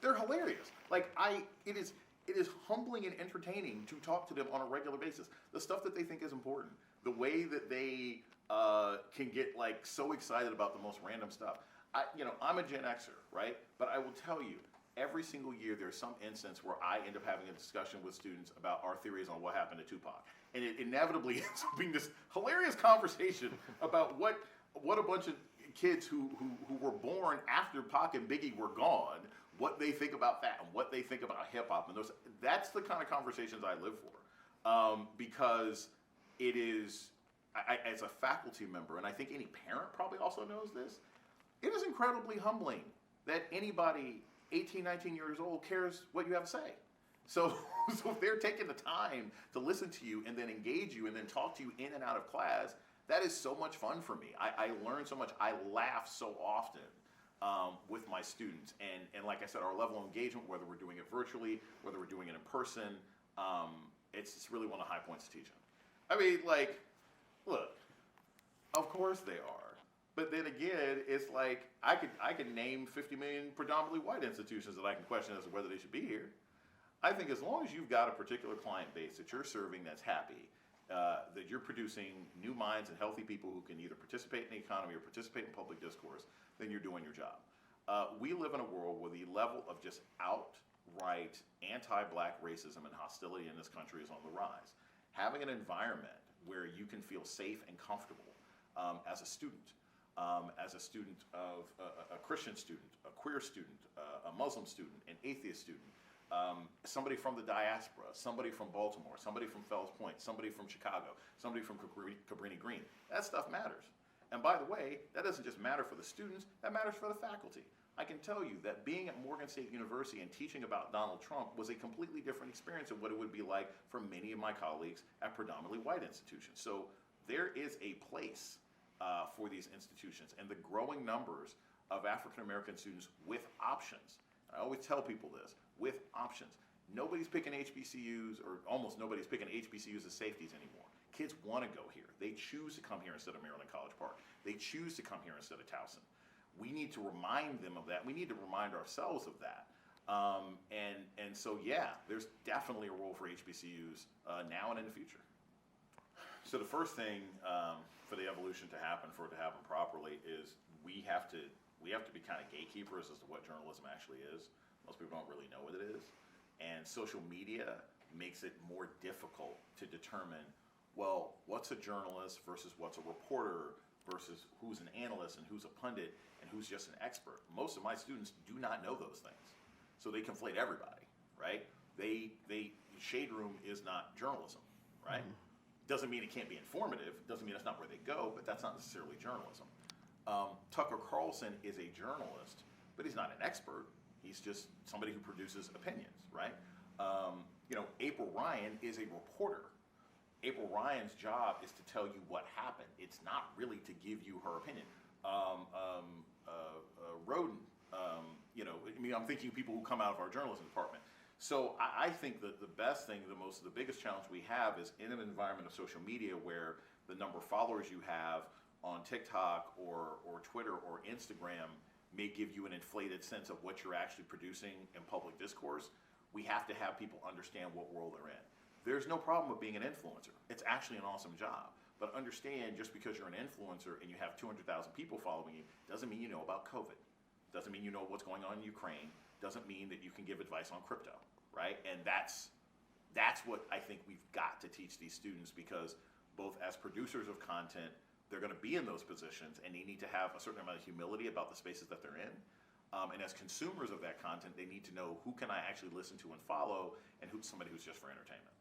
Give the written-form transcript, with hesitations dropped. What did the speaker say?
they're hilarious. It is humbling and entertaining to talk to them on a regular basis. The stuff that they think is important, the way that they can get like so excited about the most random stuff. I'm a Gen Xer, right? But I will tell you, every single year there's some instance where I end up having a discussion with students about our theories on what happened to Tupac. And it inevitably ends up being this hilarious conversation about what a bunch of kids who were born after Pac and Biggie were gone, what they think about that and what they think about hip hop. And that's the kind of conversations I live for. Because it is, as a faculty member, and I think any parent probably also knows this, it is incredibly humbling that anybody 18, 19 years old cares what you have to say. So if they're taking the time to listen to you and then engage you and then talk to you in and out of class, that is so much fun for me. I learn so much. I laugh so often with my students. And like I said, our level of engagement, whether we're doing it virtually, whether we're doing it in person, it's really one of the high points of teaching. I mean, like, look, of course they are. But then again, it's like I could name 50 million predominantly white institutions that I can question as to whether they should be here. I think as long as you've got a particular client base that you're serving that's happy, that you're producing new minds and healthy people who can either participate in the economy or participate in public discourse, then you're doing your job. We live in a world where the level of just outright anti-black racism and hostility in this country is on the rise. Having an environment where you can feel safe and comfortable as a student, of a Christian student, a queer student, a Muslim student, an atheist student, somebody from the diaspora, somebody from Baltimore, somebody from Fells Point, somebody from Chicago, somebody from Cabrini Green. That stuff matters. And by the way, that doesn't just matter for the students, that matters for the faculty. I can tell you that being at Morgan State University and teaching about Donald Trump was a completely different experience of what it would be like for many of my colleagues at predominantly white institutions. So there is a place for these institutions, and the growing numbers of African American students with options. I always tell people this, with options. Nobody's picking HBCUs, or almost nobody's picking HBCUs as safeties anymore. Kids want to go here. They choose to come here instead of Maryland College Park. They choose to come here instead of Towson. We need to remind them of that. We need to remind ourselves of that. And so, yeah, there's definitely a role for HBCUs now and in the future. So the first thing for the evolution to happen, for it to happen properly, is we have to be kind of gatekeepers as to what journalism actually is. Most people don't really know what it is. And social media makes it more difficult to determine, well, what's a journalist versus what's a reporter versus who's an analyst and who's a pundit and who's just an expert. Most of my students do not know those things. So they conflate everybody, right? Shade Room is not journalism, right? Mm-hmm. Doesn't mean it can't be informative. Doesn't mean that's not where they go, but that's not necessarily journalism. Tucker Carlson is a journalist, but he's not an expert. He's just somebody who produces opinions, right? April Ryan is a reporter. April Ryan's job is to tell you what happened. It's not really to give you her opinion. Roden, I'm thinking people who come out of our journalism department. So I think that the best thing, the biggest challenge we have is in an environment of social media where the number of followers you have on TikTok or Twitter or Instagram may give you an inflated sense of what you're actually producing in public discourse. We have to have people understand what world they're in. There's no problem with being an influencer. It's actually an awesome job. But understand, just because you're an influencer and you have 200,000 people following you, doesn't mean you know about COVID. Doesn't mean you know what's going on in Ukraine. Doesn't mean that you can give advice on crypto, right? And that's what I think we've got to teach these students, because both as producers of content, they're going to be in those positions and they need to have a certain amount of humility about the spaces that they're in. And as consumers of that content, they need to know who can I actually listen to and follow, and who's somebody who's just for entertainment.